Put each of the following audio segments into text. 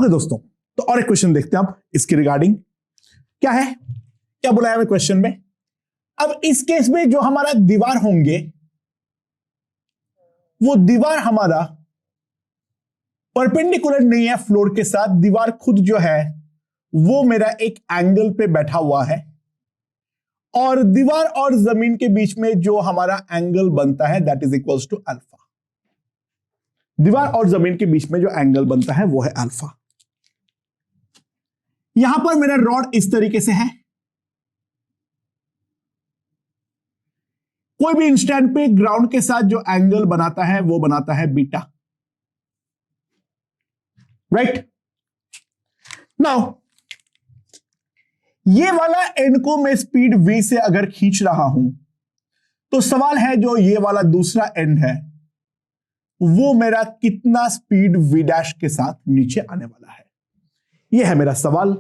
Okay दोस्तों, तो और एक क्वेश्चन देखते हैं अब इसके रिगार्डिंग। क्या है, क्या बोला है क्वेश्चन में? अब इस केस में जो हमारा दीवार होंगे वो दीवार हमारा परपेंडिकुलर नहीं है फ्लोर के साथ। दीवार खुद जो है वो मेरा एक एंगल पे बैठा हुआ है और दीवार और जमीन के बीच में जो हमारा एंगल बनता है that is equals to alpha. दीवार और जमीन के बीच में जो एंगल बनता है वो है अल्फा। यहां पर मेरा रॉड इस तरीके से है, कोई भी इंस्टेंट पे ग्राउंड के साथ जो एंगल बनाता है वो बनाता है बीटा, राइट। नाउ ये वाला एंड को मैं स्पीड v से अगर खींच रहा हूं तो सवाल है जो ये वाला दूसरा एंड है वो मेरा कितना स्पीड v डैश के साथ नीचे आने वाला है। ये है मेरा सवाल।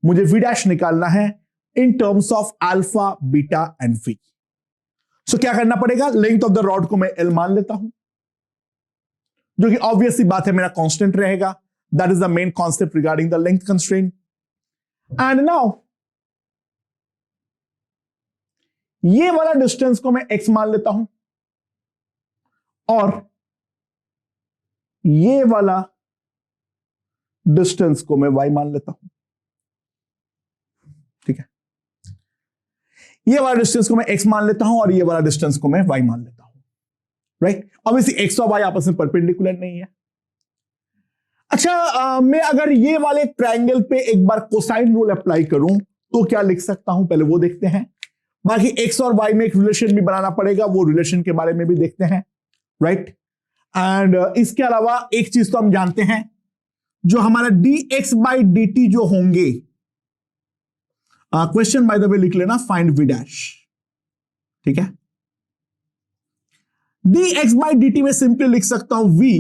मुझे v डैश निकालना है in terms of alpha, beta and v। सो क्या करना पड़ेगा, लेंथ ऑफ द रॉड को मैं l मान लेता हूं जो कि ऑब्वियस सी बात है मेरा कांस्टेंट रहेगा। That is the main concept regarding the length constraint. And now ये वाला डिस्टेंस को मैं x मान लेता हूं और ये वाला डिस्टेंस को मैं y मान लेता हूं, ठीक है। ये वाला डिस्टेंस को मैं x मान लेता हूं और ये वाला डिस्टेंस को मैं y मान लेता हूं, राइट। ऑब्वियसली x और y आपस में परपेंडिकुलर नहीं है। अच्छा, मैं अगर ये वाले ट्रायंगल पे एक बार कोसाइन रूल अप्लाई करूं तो क्या लिख सकता हूं, पहले वो देखते हैं। बाकी x और y में एक रिलेशन भी बनाना पड़ेगा, वो रिलेशन के बारे में भी देखते हैं, राइट। एंड इसके अलावा एक चीज तो हम जानते हैं, जो हमारा dx बाई dt जो होंगे, क्वेश्चन बाय द वे लिख लेना, फाइंड v डैश, ठीक है। dx बाई dt में सिंपली लिख सकता हूं v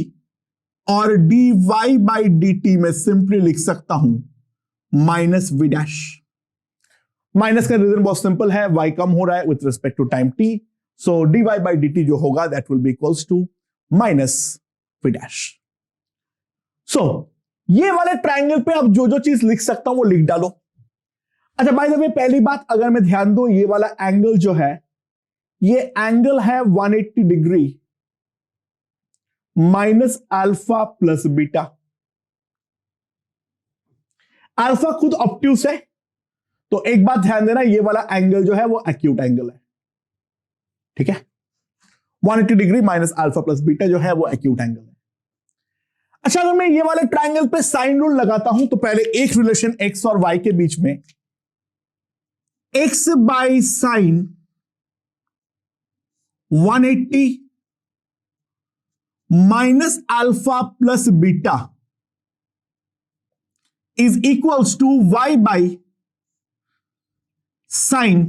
और dy बाई dt में सिंपली लिख सकता हूं माइनस v डैश। माइनस का रीजन बहुत सिंपल है, y कम हो रहा है with respect to time t, so dy by dt जो होगा that will be equals to minus v dash. So ये वाले ट्रायंगल पे अब जो जो चीज लिख सकता हूं वो लिख डालो। अच्छा, बाय द वे पहली बात अगर मैं ध्यान दूं, ये वाला एंगल जो है ये एंगल है 180 degree minus alpha plus beta. Alpha खुद ऑब्ट्यूस है, तो एक बात ध्यान देना, ये वाला एंगल जो है वो एक्यूट एंगल है, ठीक है। 180 degree minus alpha plus beta जो है वो एक्यूट एंगल है। अच्छा, अगर मैं ये वाले ट्रायंगल पे साइन रूल लगाता हूं तो पहले एक रिलेशन x और y के बीच में x by sine 180 minus alpha plus beta is equals to y by sine,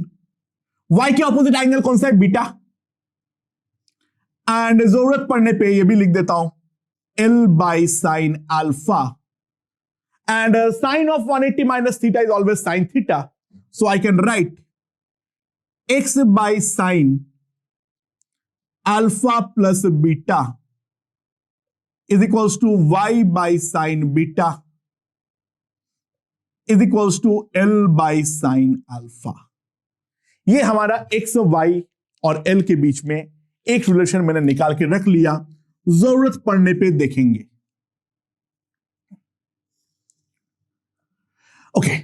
y के ऑपोजिट एंगल कौन सा है, बीटा। एंड जरूरत पड़ने पे ये भी लिख देता हूं l by sine alpha, and sine of 180 minus theta is always sine theta, so I can write x by sine alpha plus beta is equals to y by sine beta is equals to l by sine alpha. ये हमारा x, y और l के बीच में एक relation मैंने निकाल के रख लिया, जरूरत पड़ने पे देखेंगे। ओके,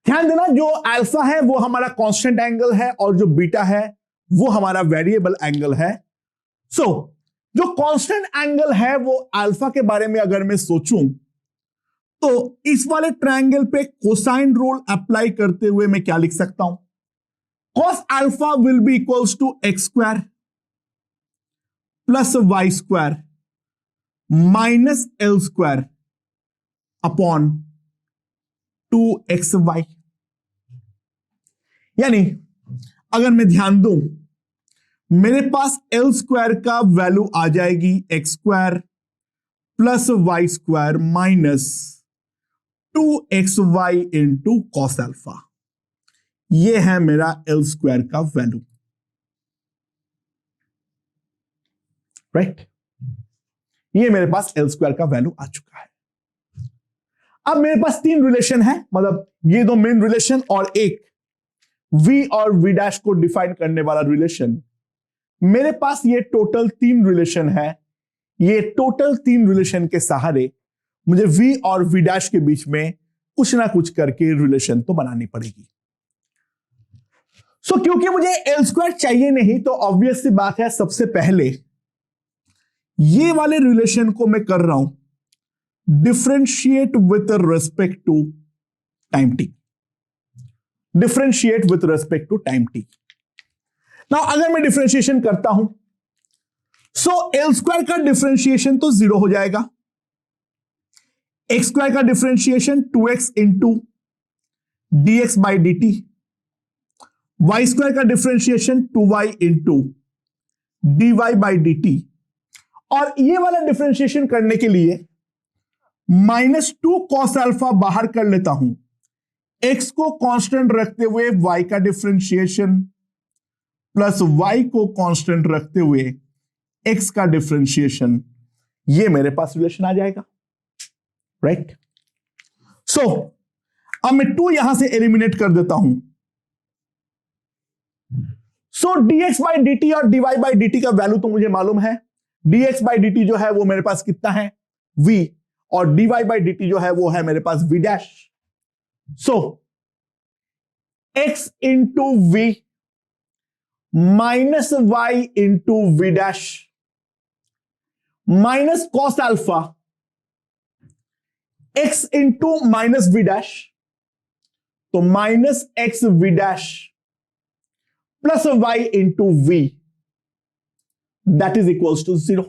ध्यान देना, जो अल्फा है वो हमारा कांस्टेंट एंगल है और जो बीटा है वो हमारा वेरिएबल एंगल है। सो जो कांस्टेंट एंगल है वो अल्फा के बारे में अगर मैं सोचूं तो इस वाले ट्रायंगल पे कोसाइन रूल अप्लाई करते हुए मैं क्या लिख सकता हूं, cos अल्फा will be equals to X square plus Y square minus L square upon 2xy। यानी अगर मैं ध्यान दूं, मेरे पास एल स्क्वायर का वैल्यू आ जाएगी X square plus Y square minus 2xy into cos alpha. यह है मेरा एल स्क्वायर का वैल्यू, राइट। ये मेरे पास एल स्क्वायर का वैल्यू आ चुका है। अब मेरे पास तीन रिलेशन है, मतलब ये दो मेन रिलेशन और एक v और v डैश को डिफाइन करने वाला रिलेशन। मेरे पास ये टोटल तीन रिलेशन है। ये टोटल तीन रिलेशन के सहारे मुझे v और v डैश के बीच में कुछ ना कुछ करके रिलेशन तो बनानी पड़ेगी। सो क्योंकि मुझे एल स्क्वायर चाहिए नहीं, तो ऑब्वियस सी बात है, सबसे पहले ये वाले रिलेशन को मैं कर रहा हूं differentiate with respect to time T. Differentiate with respect to time T. Now अगर मैं डिफरेंशिएशन करता हूं, सो एल स्क्वायर का डिफरेंशिएशन तो 0 हो जाएगा। एक्स स्क्वायर का differentiation 2x into dx by D T, Y square का differentiation 2y into dy by D T, और ये वाला डिफरेंशिएशन करने के लिए -2 cos अल्फा बाहर कर लेता हूं। x को कांस्टेंट रखते हुए y का डिफरेंशिएशन प्लस y को कांस्टेंट रखते हुए x का डिफरेंशिएशन, ये मेरे पास रिलेशन आ जाएगा, राइट। सो अब मैं 2 यहां से एलिमिनेट कर देता हूं। सो dx बाई डी टी और dy बाई डी टी का वैल्यू तो मुझे मालूम है। dx बाई डी टी जो है वो मेरे पास कितना है, v, और dy बाई डी टी जो है वो है मेरे पास v dash. So x into v minus y into v dash minus cos alpha x into minus v dash, तो minus x v dash plus y into v, that is equals to 0,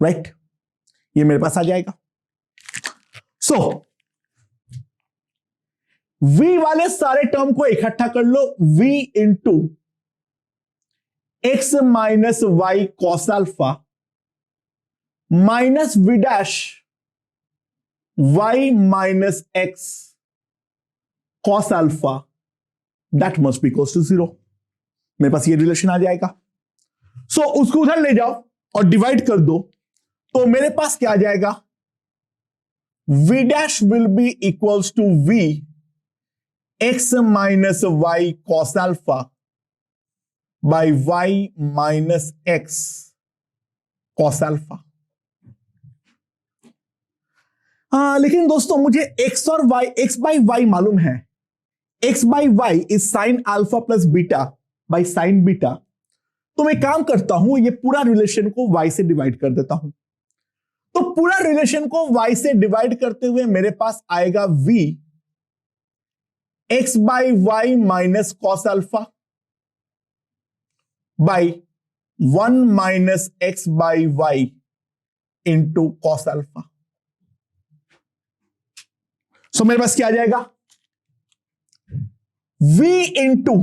right. ये मेरे पास आ जाएगा। सो v वाले सारे term को इकट्ठा कर लो, v into X minus Y cos alpha minus v dash y minus X cos alpha, that must be equals to 0। मेरे पास ये रिलेशन आ जाएगा। सो उसको उधर ले जाओ और डिवाइड कर दो, तो मेरे पास क्या आ जाएगा, v dash will be equals to v X minus Y cos alpha by y minus X cos alpha. लेकिन दोस्तों मुझे x और y, x बाई y मालूम है। x by y is sine alpha plus beta by sine beta. तो मैं काम करता हूं, ये पूरा रिलेशन को y से डिवाइड कर देता हूं। तो पूरा रिलेशन को y से डिवाइड करते हुए मेरे पास आएगा v x by y minus cos alpha by 1 minus X by y into cos alpha. So मेरे पास क्या आ जाएगा, v into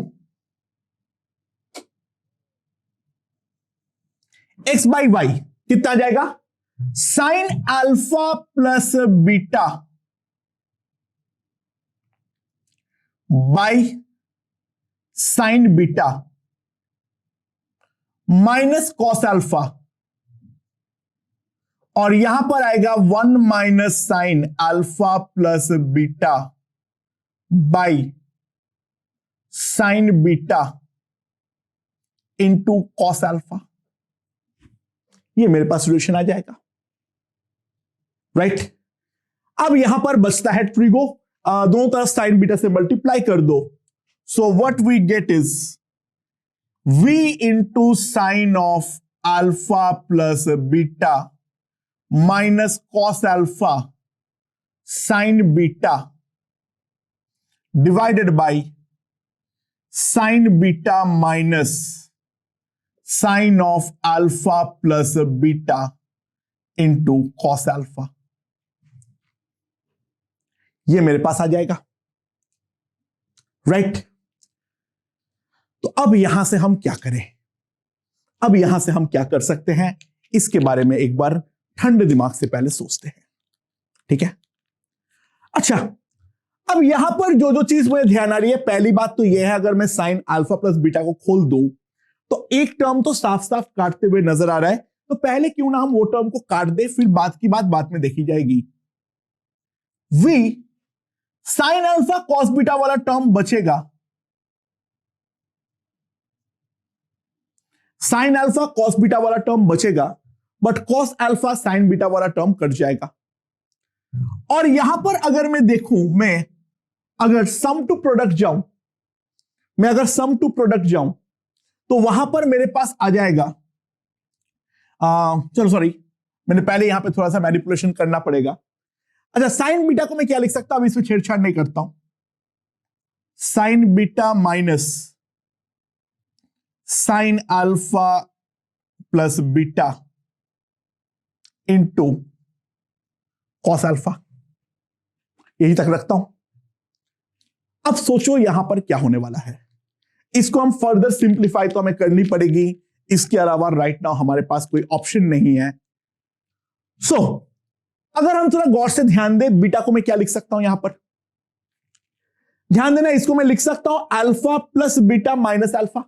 X by Y कितना आ जाएगा, sine alpha plus beta by sine beta minus cos alpha, और यहां पर आएगा 1 minus sine alpha plus beta by sine beta into cos alpha. ये मेरे पास सोल्यूशन आ जाएगा, राइट। अब यहां पर बचता है ट्रिगो, दोनों तरफ साइन बीटा से मल्टीप्लाई कर दो। So what we get is v into sine of alpha plus beta minus cos alpha sine beta divided by sine beta minus sine of alpha plus beta into cos alpha. ये मेरे पास आ जाएगा, right. तो अब यहां से हम क्या करें, अब यहां से हम क्या कर सकते हैं, इसके बारे में एक बार ठंडे दिमाग से पहले सोचते हैं, ठीक है। अच्छा, अब यहां पर जो जो चीज मुझे ध्यान आ रही है, पहली बात तो यह है, अगर मैं साइन अल्फा प्लस बीटा को खोल दूं तो एक टर्म तो साफ साफ काटते हुए नजर आ रहा है, तो पहले क्यों ना हम वो टर्म को काट दे, फिर बात की बात बाद में देखी जाएगी। v sine alpha cos beta वाला टर्म बचेगा, साइन अल्फा कॉस बीटा वाला टर्म बचेगा, but cos alpha sine beta वाला टर्म कट जाएगा। और यहां पर अगर मैं देखूं, मैं अगर सम टू प्रोडक्ट जाऊं, मैं अगर सम टू प्रोडक्ट जाऊं तो वहां पर मेरे पास आ जाएगा, चलो सॉरी, मैंने पहले यहां पे थोड़ा सा मैनिपुलेशन करना पड़ेगा। अच्छा, साइन बीटा को मैं क्या लिख सकता हूं, अब इसमें छेड़छाड़ नहीं करता हूं। Sign beta minus sine alpha plus beta into cos alpha, यही तक रखता हूं। अब सोचो यहां पर क्या होने वाला है, इसको हम फर्दर सिंप्लीफाई तो हमें करनी पड़ेगी, इसके अलावा राइट नाउ हमारे पास कोई ऑप्शन नहीं है। सो अगर हम थोड़ा गौर से ध्यान दें, बीटा को मैं क्या लिख सकता हूं यहां पर, ध्यान देना, इसको मैं लिख सकता हूं alpha plus beta minus alpha.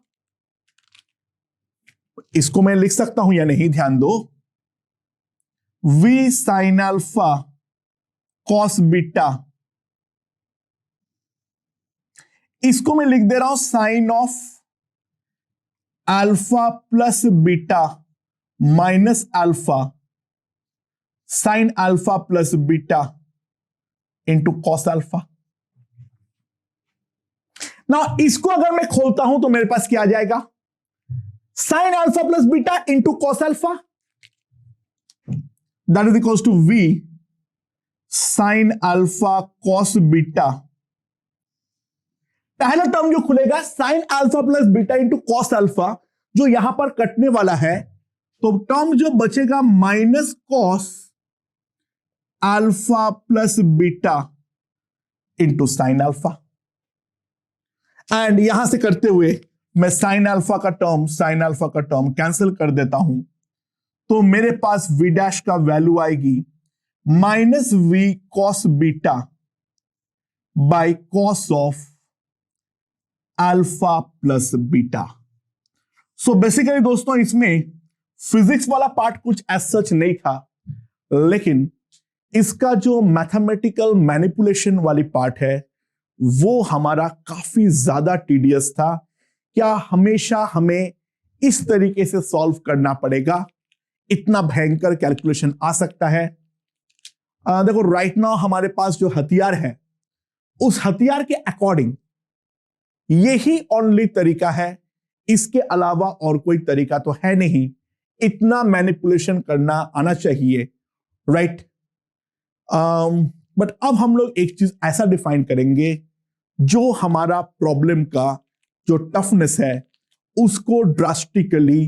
इसको मैं लिख सकता हूं या नहीं, ध्यान दो, v sine alpha cos beta, इसको मैं लिख दे रहा हूं sine of alpha plus beta minus alpha sine alpha plus beta into cos alpha. ना इसको अगर मैं खोलता हूं तो मेरे पास क्या आ जाएगा, sine alpha plus beta into cos alpha, that is equals to v sine alpha cos beta. पहला टर्म जो खुलेगा sine alpha plus beta into cos alpha, जो यहां पर कटने वाला है, तो टर्म जो बचेगा minus cos alpha plus beta into sine alpha. And यहां से करते हुए मैं साइन अल्फा का टर्म कैंसिल कर देता हूं, तो मेरे पास v डैश का वैल्यू आएगी minus v cos beta by cos of alpha plus beta. So basically दोस्तों, इसमें फिजिक्स वाला पार्ट कुछ एज सच नहीं था, लेकिन इसका जो मैथमेटिकल मैनिपुलेशन वाली पार्ट है वो हमारा काफी ज्यादा टीडियस था। क्या हमेशा हमें इस तरीके से सॉल्व करना पड़ेगा, इतना भयंकर कैलकुलेशन आ सकता है? देखो राइट नाउ हमारे पास जो हथियार है, उस हथियार के अकॉर्डिंग यही ओनली तरीका है, इसके अलावा और कोई तरीका तो है नहीं। इतना मैनिपुलेशन करना आना चाहिए, राइट? बट अब हम लोग एक चीज ऐसा डिफाइन करेंगे जो हमारा प्रॉब्लम का जो टफनेस है उसको ड्रास्टिकली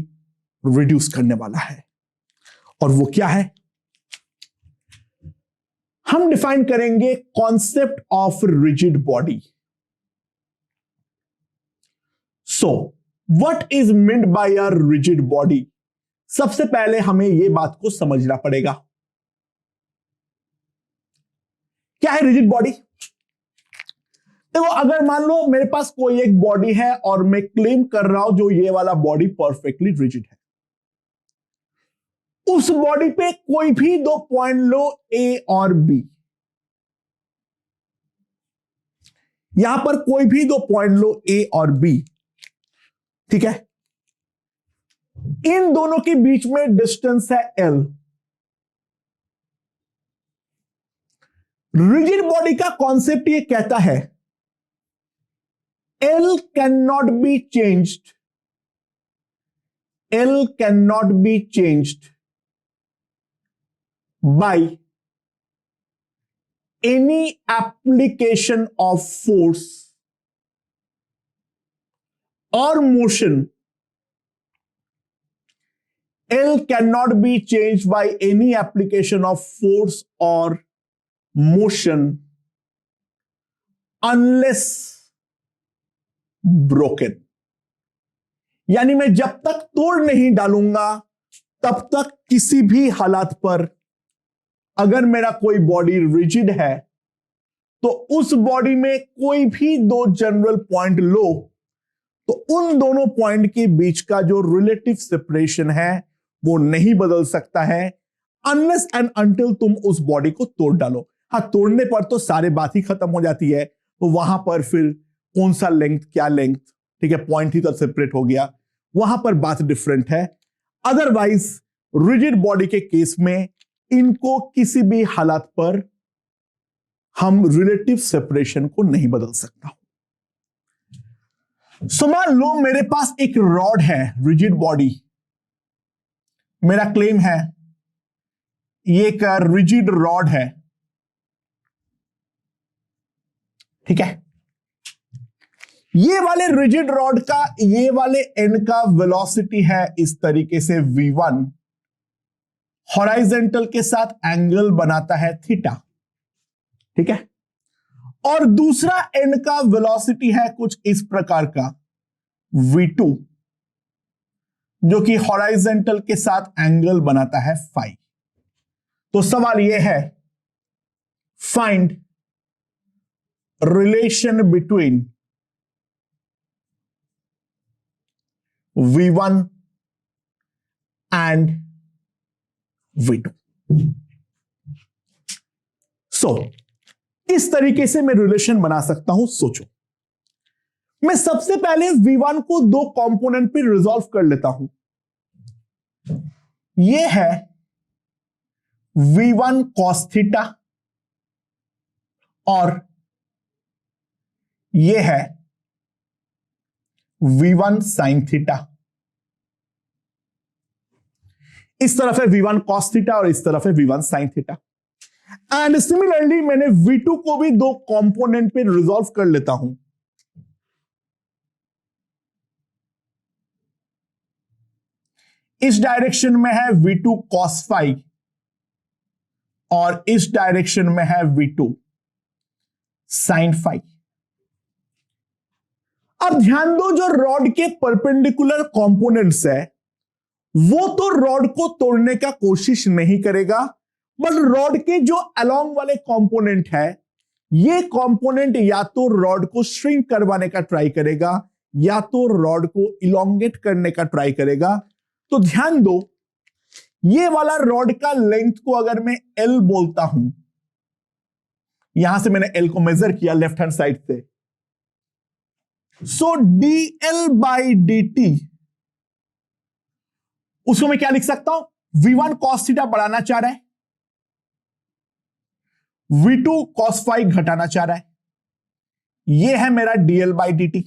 रिड्यूस करने वाला है। और वो क्या है? हम डिफाइन करेंगे concept of rigid body. So what is meant by a rigid body? सबसे पहले हमें यह बात को समझना पड़ेगा, क्या है रिजिड बॉडी? देखो, अगर मान लो मेरे पास कोई एक बॉडी है और मैं क्लेम कर रहा हूं जो ये वाला बॉडी परफेक्टली रिजिड है, उस बॉडी पे कोई भी दो पॉइंट लो ए और बी, यहां पर कोई भी दो पॉइंट लो ए और बी, ठीक है? इन दोनों के बीच में डिस्टेंस है एल। रिजिड बॉडी का कॉन्सेप्ट ये कहता है L can not be changed, L can not be changed by any application of force or motion. L cannot be changed by any application of force or motion unless broken. यानी मैं जब तक तोड़ नहीं डालूंगा तब तक किसी भी हालात पर अगर मेरा कोई बॉडी रिजिड है तो उस बॉडी में कोई भी दो जनरल पॉइंट लो तो उन दोनों पॉइंट के बीच का जो रिलेटिव सेपरेशन है वो नहीं बदल सकता है अनलेस एंड अनटिल तुम उस बॉडी को तोड़ डालो। हाँ, तोड़ने पर तो सारे बात ही खत्म हो जाती है, तो वहां पर फिर कौन सा लेंथ क्या लेंथ, ठीक है, पॉइंट ही तो सेपरेट हो गया, वहां पर बात डिफरेंट है। अदरवाइज रिजिड बॉडी के केस में इनको किसी भी हालात पर हम रिलेटिव सेपरेशन को नहीं बदल सकता। सो मान लो मेरे पास एक रॉड है, रिजिड बॉडी, मेरा क्लेम है ये एक रिजिड रॉड है, ठीक है। ये वाले रिजिड रॉड का ये वाले एंड का वेलोसिटी है इस तरीके से v1, हॉराइजेंटल के साथ एंगल बनाता है थीटा, ठीक है। और दूसरा एंड का वेलोसिटी है कुछ इस प्रकार का v2, जो कि हॉराइजेंटल के साथ एंगल बनाता है फाई। तो सवाल यह है, find relation between v1 and v2। सो इस तरीके से मैं रिलेशन बना सकता हूं। सोचो, मैं सबसे पहले v1 को दो कंपोनेंट पे रिजॉल्व कर लेता हूं। यह है v1 cos थीटा और यह है v1 sin थीटा। इस तरफ है v1 cos थीटा और इस तरफ है v1 sin theta. And similarly मैंने v2 को भी दो कंपोनेंट पे रिजॉल्व कर लेता हूं। इस डायरेक्शन में है v2 cos फाई और इस डायरेक्शन में है v2 sin फाई। अब ध्यान दो, जो रॉड के परपेंडिकुलर कंपोनेंट्स है वो तो रॉड को तोड़ने का कोशिश नहीं करेगा, बट रॉड के जो अलोंग वाले कंपोनेंट है ये कंपोनेंट या तो रॉड को श्रिंक करवाने का ट्राई करेगा या तो रॉड को इलोंगेट करने का ट्राई करेगा। तो ध्यान दो, ये वाला रॉड का लेंथ को अगर मैं L बोलता हूं, यहां से मैंने L को मेजर किया लेफ्ट हैंड साइड से, सो dl बाई dt, उसको मैं क्या लिख सकता हूं, v1 cos थीटा बढ़ाना चाह रहा है, v2 cos फाई घटाना चाह रहा है, यह है मेरा dl बाई dt।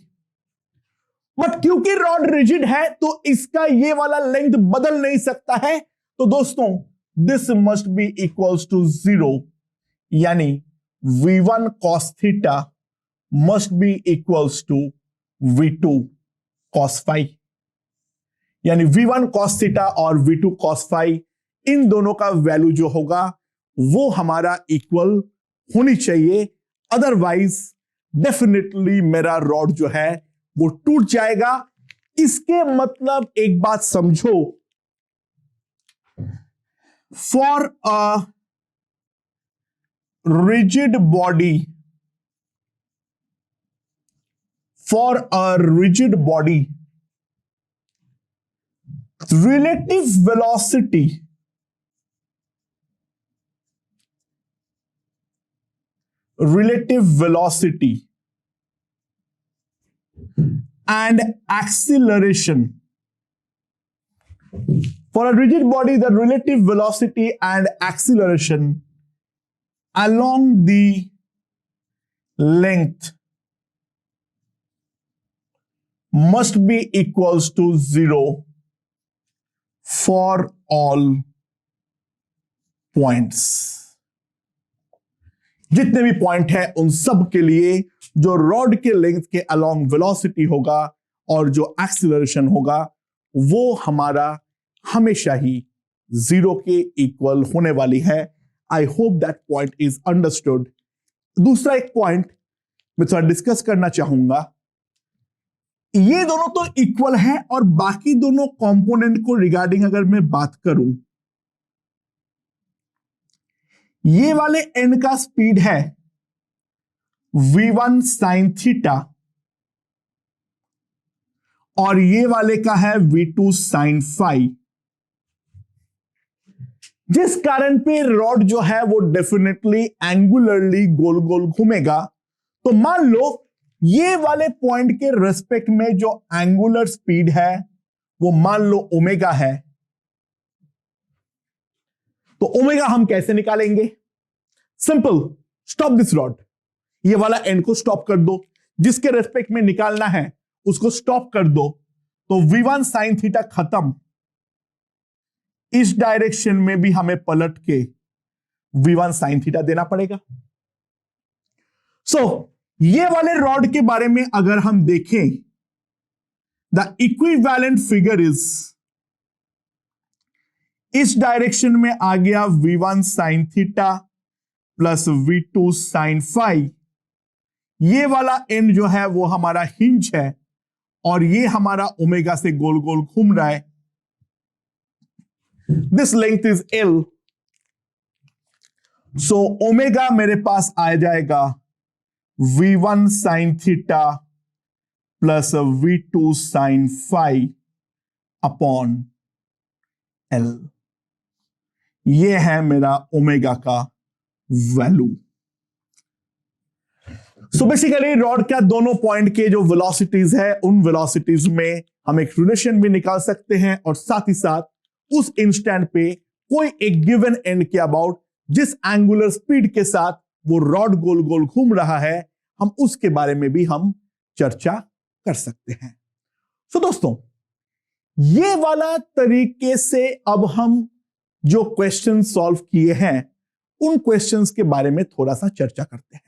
बट क्योंकि रॉड रिजिड है तो इसका ये वाला लेंथ बदल नहीं सकता है, तो दोस्तों this must be equals to 0, यानी v1 cos theta must be equals to v2 cos phi, यानी v1 cos थीटा और v2 cos फाई, इन दोनों का वैल्यू जो होगा वो हमारा इक्वल होनी चाहिए। अदरवाइज डेफिनेटली मेरा रॉड जो है वो टूट जाएगा। इसके मतलब एक बात समझो, for a rigid body, for a rigid body relative velocity and acceleration, for a rigid body the relative velocity and acceleration along the length must be equals to 0 for all points। जितने भी point है उन सब के लिए जो rod के length के अलोंग वेलोसिटी होगा और जो एक्सीलरेशन होगा वो हमारा हमेशा ही 0 के इक्वल होने वाली है। I hope that point is understood. दूसरा एक पॉइंट मैं थोड़ा डिस्कस करना चाहूंगा, ये दोनों तो इक्वल है और बाकी दोनों कंपोनेंट को रिगार्डिंग अगर मैं बात करूं, ये वाले एंड का स्पीड है v1 sin थीटा और ये वाले का है v2 sin फाई। जिस कारण पे रॉड जो है वो डेफिनेटली एंगुलरली गोल गोल घूमेगा। तो मान लो ये वाले पॉइंट के रेस्पेक्ट में जो एंगुलर स्पीड है वो मान लो ओमेगा है। तो ओमेगा हम कैसे निकालेंगे? सिंपल, स्टॉप दिस रॉड, ये वाला एंड को स्टॉप कर दो, जिसके रेस्पेक्ट में निकालना है उसको स्टॉप कर दो। तो v1 sin थीटा खत्म, इस डायरेक्शन में भी हमें पलट के v1 sin थीटा देना पड़ेगा। ये वाले रॉड के बारे में अगर हम देखें, द इक्विवेलेंट फिगर इज, इस डायरेक्शन में आ गया v1 sin theta plus v2 sin phi. ये वाला एंड जो है वो हमारा हिंज है और ये हमारा ओमेगा से गोल गोल घूम रहा है। This length is L, so omega मेरे पास आ जाएगा v1 sin theta plus v2 sin phi upon L। ये है मेरा ओमेगा का वैल्यू। सो बेसिकली रॉड का दोनों पॉइंट के जो वेलोसिटीज है उन वेलोसिटीज में हम एक रिलेशन भी निकाल सकते हैं और साथ ही साथ उस इंस्टेंट पे कोई एक गिवन एंड के अबाउट जिस एंगुलर स्पीड के साथ वो रॉड गोल गोल घूम रहा है हम उसके बारे में भी हम चर्चा कर सकते हैं। सो दोस्तों, ये वाला तरीके से अब हम जो क्वेश्चन सॉल्व किए हैं उन क्वेश्चंस के बारे में थोड़ा सा चर्चा करते हैं।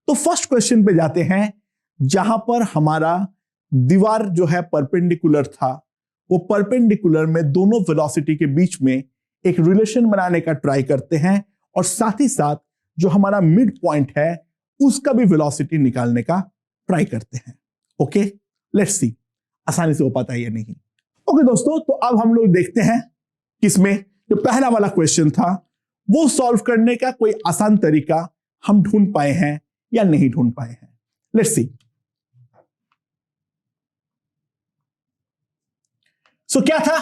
तो फर्स्ट क्वेश्चन पे जाते हैं, जहां पर हमारा दीवार जो है परपेंडिकुलर था, वो परपेंडिकुलर में दोनों वेलोसिटी के बीच में एक रिलेशन बनाने का ट्राई करते हैं और साथ ही साथ जो हमारा मिड पॉइंट है उसका भी वेलोसिटी निकालने का ट्राई करते हैं। ओके, लेट्स सी आसानी से हो पाता है या नहीं। ओके दोस्तों, तो अब हम लोग देखते हैं किसमें जो पहला वाला क्वेश्चन था वो सॉल्व करने का कोई आसान तरीका हम ढूंढ पाए हैं या नहीं ढूंढ पाए हैं। Let's see. सो क्या था,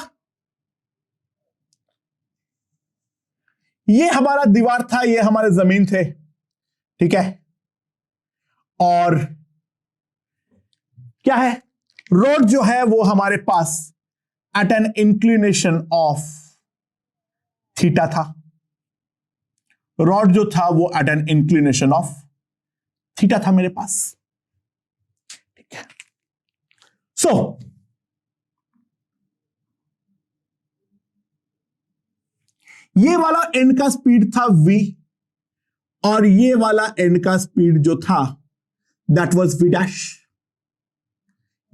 ये हमारा दीवार था, ये हमारे जमीन थे, ठीक है। और क्या है, रोड जो है वो हमारे पास at an inclination of theta था। रॉड जो था वो at an inclination of theta था मेरे पास, ठीक है। सो ये वाला एंड का स्पीड था v और ये वाला एंड का स्पीड जो था दैट वाज v डैश।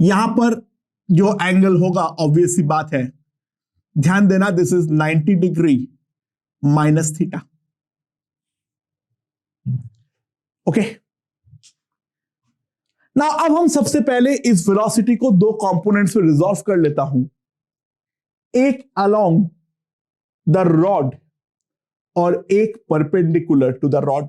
यहां पर जो एंगल होगा ऑब्वियस सी बात है, ध्यान देना, this is 90 degree minus theta. Okay, ना अब हम सबसे पहले इस वेलोसिटी को दो कंपोनेंट्स में रिजॉल्व कर लेता हूं, एक अलोंग द रॉड और एक परपेंडिकुलर टू द रॉड।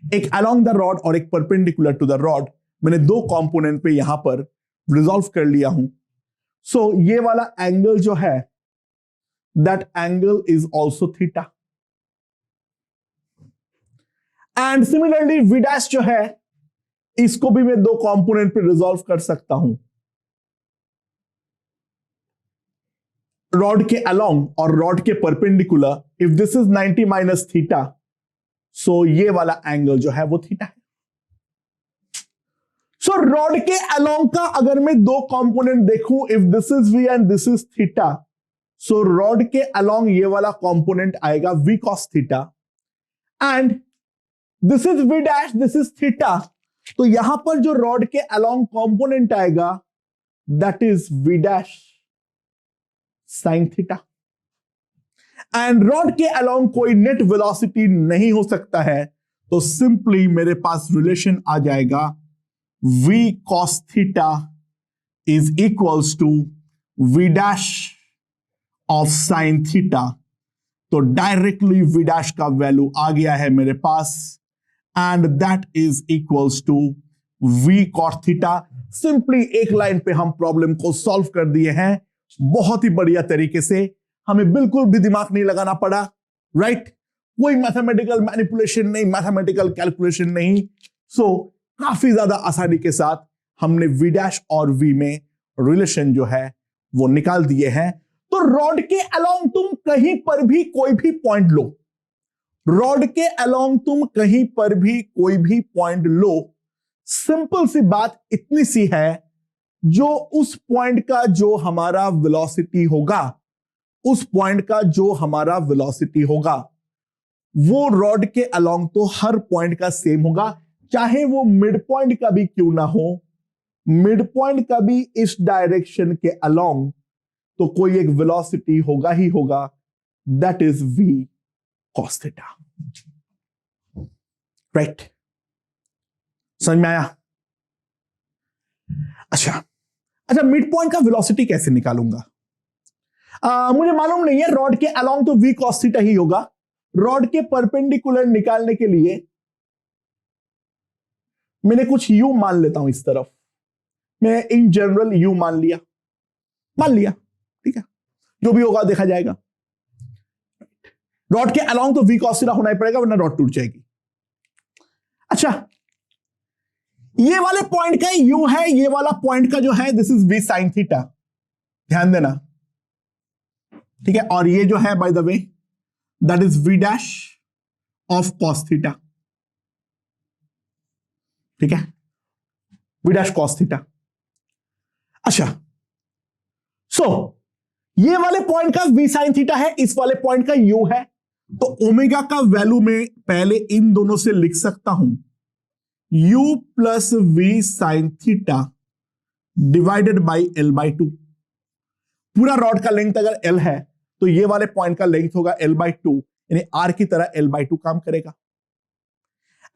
एक अलोंग द रॉड और एक परपेंडिकुलर टू द रॉड, मैंने दो कंपोनेंट पे यहां पर रिजॉल्व कर लिया हूं। सो ये वाला एंगल जो है that angle is also theta and similarly v dash जो है इसको भी मैं दो कंपोनेंट पे रिजॉल्व कर सकता हूं, रॉड के अलोंग और रॉड के perpendicular. If this is 90 minus theta, so ये वाला एंगल जो है वो थीटा है। सो रॉड के अलोंग का अगर मैं दो कंपोनेंट देखूं, if this is v and this is theta, so rod के अलोंग ये वाला कंपोनेंट आएगा v cos theta and this is v dash, this is theta. तो यहां पर जो रॉड के अलोंग कंपोनेंट आएगा that is v dash sine theta and rod के अलोंग कोई नेट वेलोसिटी नहीं हो सकता है, तो सिंपली मेरे पास रिलेशन आ जाएगा v cos theta is equals to v dash of sine theta. तो डायरेक्टली v डैश का वैल्यू आ गया है मेरे पास and that is equals to v cos theta. Simply एक लाइन पे हम प्रॉब्लम को सॉल्व कर दिए हैं बहुत ही बढ़िया तरीके से। हमें बिल्कुल भी दिमाग नहीं लगाना पड़ा, राइट? कोई मैथमेटिकल मैनिपुलेशन नहीं, मैथमेटिकल कैलकुलेशन नहीं। सो काफी ज्यादा आसानी के साथ हमने वी डैश और वी में रिलेशन जो है वो निकाल दिए हैं। तो रॉड के अलोंग तुम कहीं पर भी कोई भी पॉइंट लो, रॉड के अलोंग तुम कहीं पर भी कोई भी पॉइंट लो, सिंपल सी बात इतनी सी है, जो उस पॉइंट का जो हमारा वेलोसिटी होगा, उस पॉइंट का जो हमारा वेलोसिटी होगा वो रॉड के अलोंग तो हर पॉइंट का सेम होगा, चाहे वो मिड पॉइंट का भी क्यों ना हो, मिड पॉइंट का भी इस डायरेक्शन के अलोंग तो कोई एक वेलोसिटी होगा ही होगा, that is v cos theta, right? समझ में आया? अच्छा मिड पॉइंट का वेलोसिटी कैसे निकालूंगा? मुझे मालूम नहीं है, रॉड के अलोंग तो v cos थीटा ही होगा। रॉड के परपेंडिकुलर निकालने के लिए मैंने कुछ u मान लेता हूं, इस तरफ मैं इन जनरल u मान लिया, ठीक है, जो भी होगा देखा जाएगा। रॉड के अलोंग तो v cos थीटा होना ही पड़ेगा, वरना रॉड टूट जाएगी। अच्छा, ये वाले पॉइंट का u है, ये वाला पॉइंट का जो है this is v sin theta, ध्यान देना, ठीक है? और ये जो है bye the way that is v dash of cos theta, ठीक है? v dash cos theta. अच्छा, सो ये वाले पॉइंट का v sin थीटा है, इस वाले पॉइंट का u है, तो ओमेगा का वैल्यू में पहले इन दोनों से लिख सकता हूं u प्लस v sin theta divided by l by 2। पूरा रॉड का लेंथ अगर l है तो ये वाले पॉइंट का लेंथ होगा l बाई 2, यानी r की तरह l बाई 2 काम करेगा।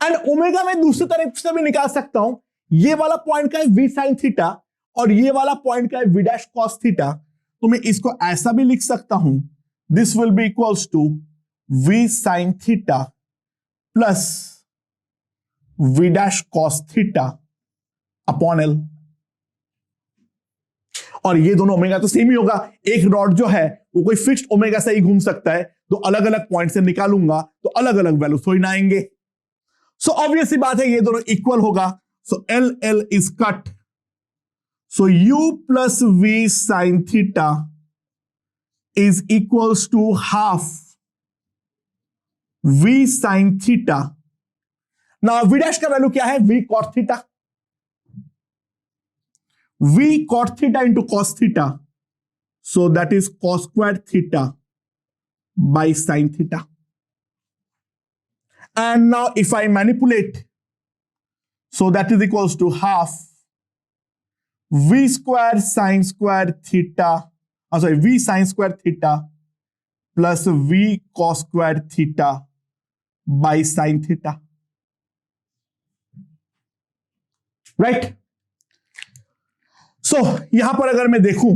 एंड ओमेगा में दूसरी तरफ से भी निकाल सकता हूं, ये वाला पॉइंट का है v sin थीटा और ये वाला पॉइंट का है v डैश cos थीटा, तो मैं इसको ऐसा भी लिख सकता हूं, this will be equals to v sin theta plus v dash cos theta upon l। और ये दोनों ओमेगा तो सेम ही होगा, एक रॉड जो है वो कोई फिक्स्ड ओमेगा से ही घूम सकता है, तो अलग अलग पॉइंट से निकालूंगा तो अलग अलग वैल्यू थोड़ी ना आएंगे। सो ऑब्वियस सी बात है ये दोनों इक्वल होगा, so L L is cut, so u प्लस v sin theta is equals to half v sin theta. ना v डैश का वैल्यू क्या है? v cos theta, v cot theta into cos theta, so that is cos squared theta by sin theta. And now if I manipulate, so that is equals to half v square sin square theta, v sin square theta plus v cos square theta by sin theta, right? सो यहां पर अगर मैं देखूं,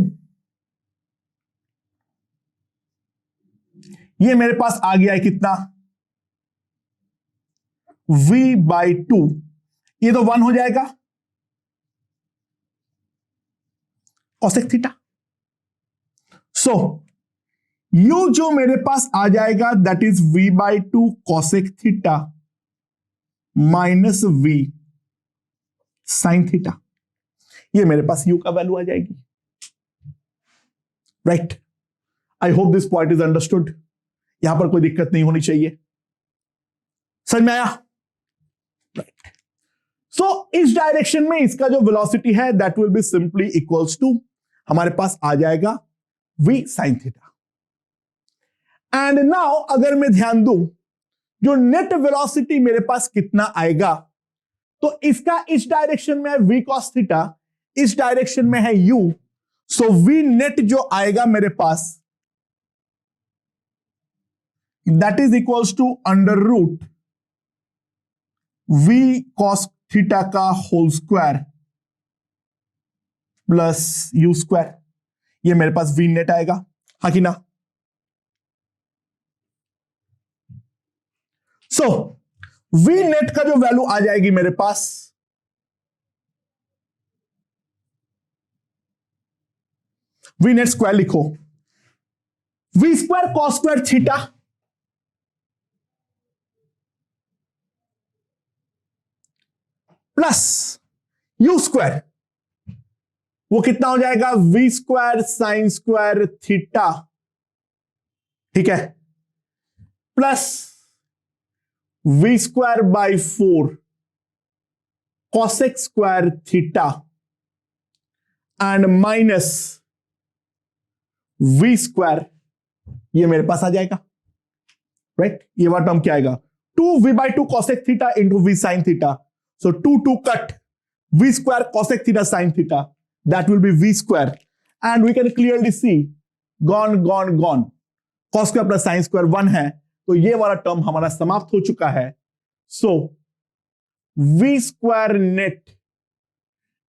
ये मेरे पास आ गया है कितना? v बाई 2, ये तो 1 हो जाएगा cosec थीटा। सो u जो मेरे पास आ जाएगा that is v by 2 cosec theta minus v sin theta, ये मेरे पास u का वैल्यू आ जाएगी, right? I hope this point is understood, यहां पर कोई दिक्कत नहीं होनी चाहिए, समझ में आया? राइट। सो इस डायरेक्शन में इसका जो वेलोसिटी है that will be simply equals to, हमारे पास आ जाएगा v sin theta. And now अगर मैं ध्यान दूं, जो नेट वेलोसिटी मेरे पास कितना आएगा, तो इसका इस डायरेक्शन में है v cos थीटा, इस डायरेक्शन में है u, सो v नेट जो आएगा मेरे पास that is equals to under root v cos theta का whole square plus u square, ये मेरे पास v नेट आएगा, हाँ कि ना? सो v नेट का जो वैल्यू आ जाएगी मेरे पास v नेट स्क्वायर लिखो, v square cos square theta plus u square, वो कितना हो जाएगा, v square sine square theta, ठीक है, plus v square by 4 cosec square theta and minus v square, ये मेरे पास आ जाएगा, राइट। ये वाला टर्म क्या आएगा, 2v/2 cosec theta into v sin theta, so 2 cut v square cosec theta sin theta, that will be v square, and we can clearly see gone cos square plus sin square 1 है, तो ये वाला term हमारा समाप्त हो चुका है। So v square net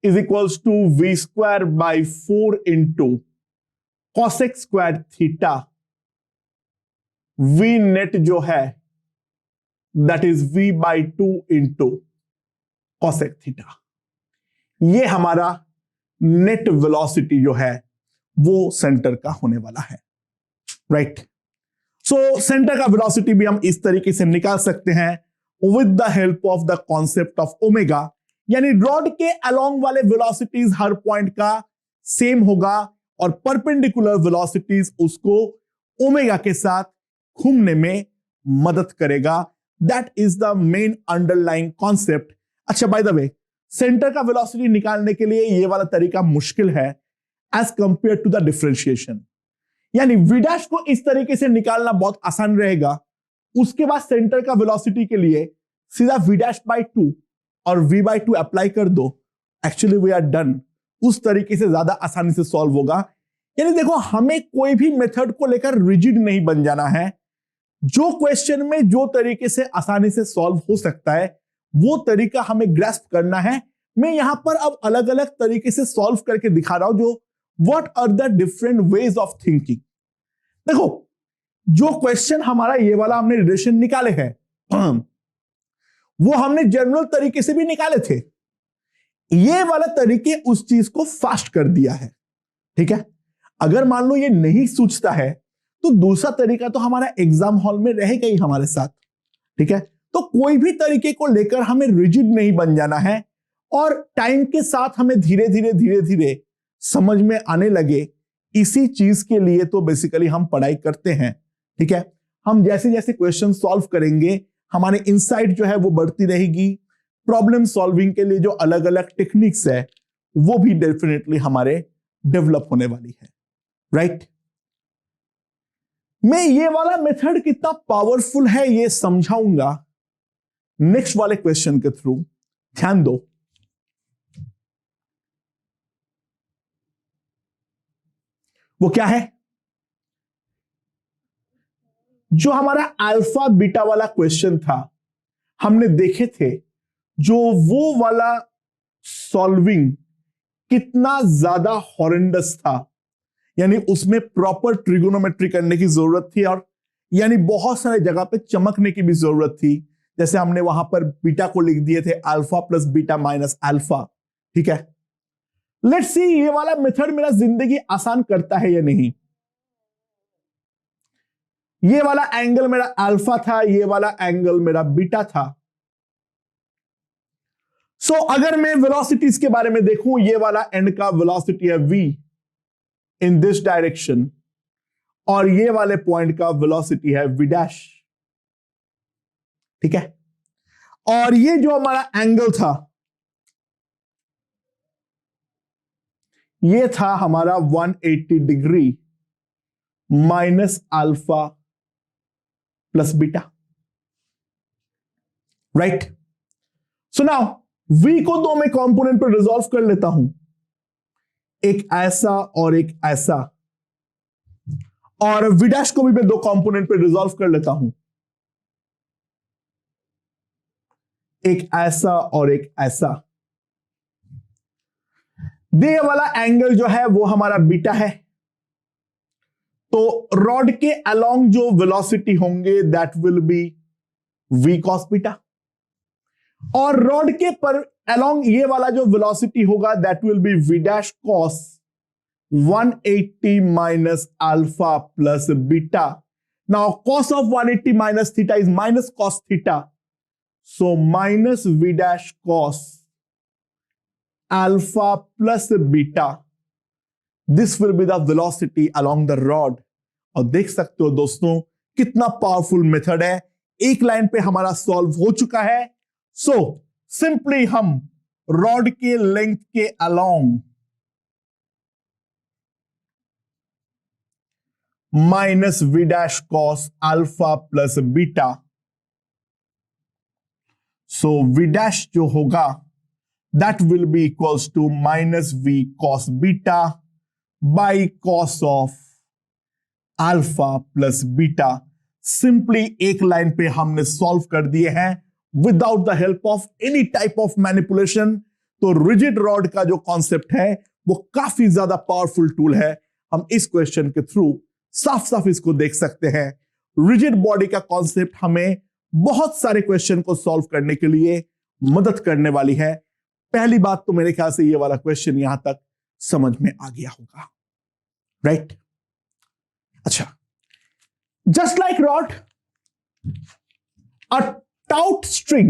is equals to v square by 4 into cosec square theta, v net जो है that is v/2 into cosec theta. ये हमारा नेट वेलोसिटी जो है वो सेंटर का होने वाला है, राइट। सो सेंटर का वेलोसिटी भी हम इस तरीके से निकाल सकते हैं with the help of the concept of omega, यानी रॉड के अलोंग वाले वेलोसिटीज हर पॉइंट का सेम होगा और परपेंडिकुलर वेलोसिटीज उसको ओमेगा के साथ घूमने में मदद करेगा। That is the main underlying concept. अच्छा, बाय द वे, सेंटर का वेलोसिटी निकालने के लिए ये वाला तरीका मुश्किल है as compared to the differentiation, यानी v डैश को इस तरीके से निकालना बहुत आसान रहेगा, उसके बाद सेंटर का वेलोसिटी के लिए सीधा v डैश बाई 2 और v/2 अप्लाई कर दो, एक्चुअली वी आर डन। उस तरीके से ज्यादा आसानी से सॉल्व होगा। यानी देखो, हमें कोई भी मेथड को लेकर रिजिड नहीं बन जाना है। जो क्वेश्चन में जो तरीके से आसानी से सॉल्व हो सकता है वो तरीका हमें ग्रैस्प करना है। मैं यहां पर अब अलग अलग तरीके से सॉल्व करके दिखा रहा हूं, जो what are the different ways of thinking. देखो, जो क्वेश्चन हमारा ये वाला हमने रिलेशन निकाले हैं वो हमने जनरल तरीके से भी निकाले थे। ये वाला तरीके उस चीज को फास्ट कर दिया है, ठीक है। अगर मान लो ये नहीं सूझता है तो दूसरा तरीका तो हमारा एग्जाम हॉल में रहेगा ही हमारे साथ, ठीक है। तो कोई भी तरीके को लेकर हमें रिजिड नहीं बन जाना है और टाइम के साथ हमें धीरे धीरे समझ में आने लगे। इसी चीज के लिए तो बेसिकली हम पढ़ाई करते हैं, ठीक है। हम जैसे जैसे क्वेश्चन सॉल्व करेंगे हमारे इनसाइट जो है वो बढ़ती रहेगी। प्रॉब्लम सॉल्विंग के लिए जो अलग अलग टेक्निक्स है वो भी डेफिनेटली हमारे डेवलप होने वाली है, राइट। मैं ये वाला मेथड कितना पावरफुल है ये समझाऊंगा नेक्स्ट वाले क्वेश्चन के थ्रू। ध्यान दो, वो क्या है, जो हमारा अल्फा बीटा वाला क्वेश्चन था हमने देखे थे, जो वो वाला सॉल्विंग कितना ज्यादा हॉरेंडस था, यानी उसमें प्रॉपर ट्रिगोनोमेट्री करने की जरूरत थी और यानी बहुत सारे जगह पे चमकने की भी जरूरत थी। जैसे हमने वहां पर बीटा को लिख दिए थे alpha plus beta minus alpha, ठीक है। लेट्स सी ये वाला मेथड मेरा जिंदगी आसान करता है या नहीं। ये वाला एंगल मेरा अल्फा था, ये वाला एंगल मेरा बीटा था। सो अगर मैं वेलोसिटीज के बारे में देखूं, ये वाला एंड का वेलोसिटी है v इन दिस डायरेक्शन और ये वाले पॉइंट का वेलोसिटी है v डैश, ठीक है। और ये जो हमारा एंगल था ये था हमारा 180 degree minus alpha plus beta, right. So now v को दो मैं कंपोनेंट पर रिजॉल्व कर लेता हूं, एक ऐसा और एक ऐसा, और v डैश को भी मैं दो कंपोनेंट पर रिजॉल्व कर लेता हूं, एक ऐसा और एक ऐसा। ये वाला एंगल जो है वो हमारा बीटा है, तो रॉड के अलोंग जो वेलोसिटी होंगे that will B v cos beta, और रॉड के पर अलोंग ये वाला जो वेलोसिटी होगा that will B v dash cos 180 minus alpha plus beta. Now cos of 180 minus theta is minus cos theta. So minus v dash cos alpha plus beta. This will be the velocity along the rod. और देख सकते हो दोस्तों कितना powerful method है. एक line पे हमारा सॉल्व हो चुका है. सो सिंपली हम रॉड के लेंथ के along minus v dash cos alpha plus beta. So v dash जो होगा that will be equals to minus v cos beta by cos of alpha plus beta. Simply एक line पे हमने solve कर दिए हैं without the help of any type of manipulation. तो rigid rod का जो कॉन्सेप्ट है वो काफी ज्यादा पावरफुल टूल है. हम इस क्वेश्चन के थ्रू साफ साफ इसको देख सकते हैं. रिजिड बॉडी का कॉन्सेप्ट हमें बहुत सारे क्वेश्चन को सॉल्व करने के लिए मदद करने वाली है. पहली बात तो मेरे ख्याल से ये वाला क्वेश्चन यहां तक समझ में आ गया होगा, राइट? अच्छा, just like rod, a taut string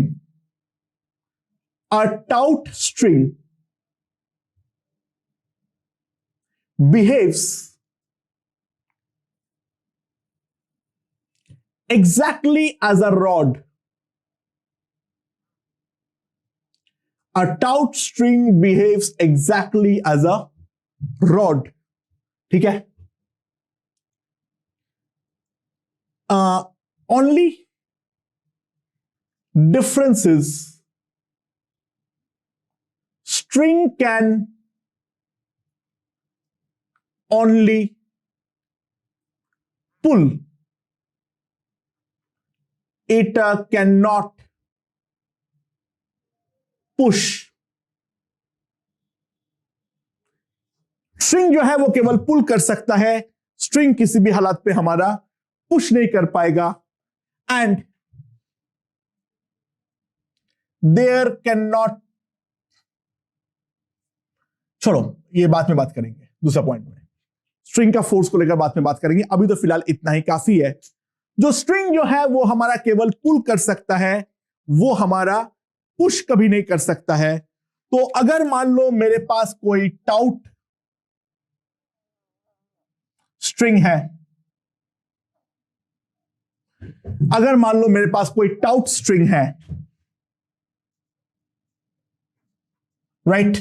behaves exactly as a rod. A taut string behaves exactly as a rod. ठीक है? Only difference is string can only pull, it cannot push. String जो है वो केवल पुल कर सकता है, स्ट्रिंग किसी भी हालात पे हमारा पुश नहीं कर पाएगा. एंड देयर कैन नॉट, छोड़ो ये बाद में बात करेंगे, दूसरा पॉइंट में स्ट्रिंग का फोर्स को लेकर बाद में बात करेंगे. अभी तो फिलहाल इतना ही काफी है. जो स्ट्रिंग जो है वो हमारा केवल पुल कर सकता है, वो हमारा पुश कभी नहीं कर सकता है. तो अगर मान लो मेरे पास कोई टाउट स्ट्रिंग है, अगर मान लो मेरे पास कोई टाउट स्ट्रिंग है, राइट,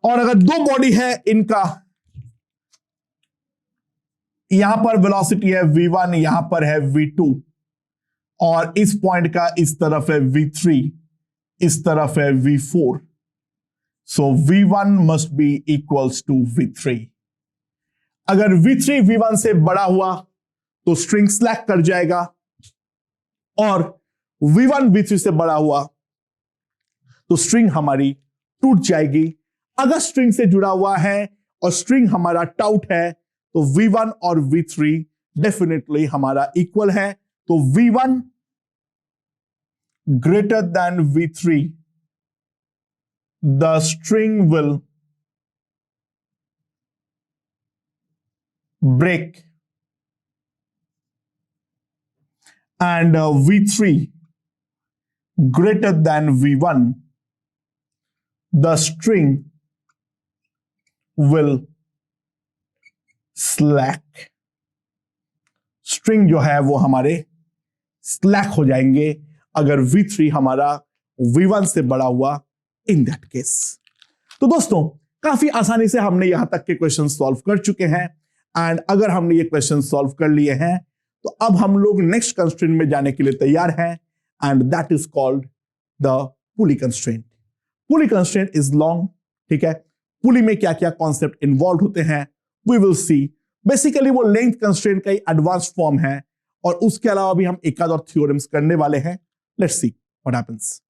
और अगर दो बॉडी है इनका, यहां पर वेलोसिटी है v1, यहां पर है v2, और इस पॉइंट का इस तरफ है v3, इस तरफ है v4. So v1 must be equals to v3. अगर v3 v1 से बड़ा हुआ तो स्ट्रिंग स्लैक कर जाएगा, और v1 v3 से बड़ा हुआ तो स्ट्रिंग हमारी टूट जाएगी. अगर स्ट्रिंग से जुड़ा हुआ है और स्ट्रिंग हमारा टाउट है तो v1 और v3 डेफिनेटली हमारा इक्वल है. तो v1 greater than v3, the string will break, and v3 greater than v1, the string will slack. String जो है वो हमारे स्लैक हो जाएंगे अगर v3 हमारा v1 से बड़ा हुआ इन दैट केस. तो दोस्तों काफी आसानी से हमने यहां तक के क्वेश्चन सॉल्व कर चुके हैं. एंड अगर हमने ये क्वेश्चन सॉल्व कर लिए हैं तो अब हम लोग नेक्स्ट कंस्ट्रेंट में जाने के लिए तैयार हैं, and that is called the pulley constraint. Pulley constraint is long, ठीक है. पुली में क्या क्या कॉन्सेप्ट इन्वॉल्व होते हैं वी विल सी. बेसिकली वो लेंथ कंस्ट्रेंट का एडवांस फॉर्म है, और उसके अलावा भी हम एक आध और थ्योरम्स करने वाले हैं. Let's see what happens.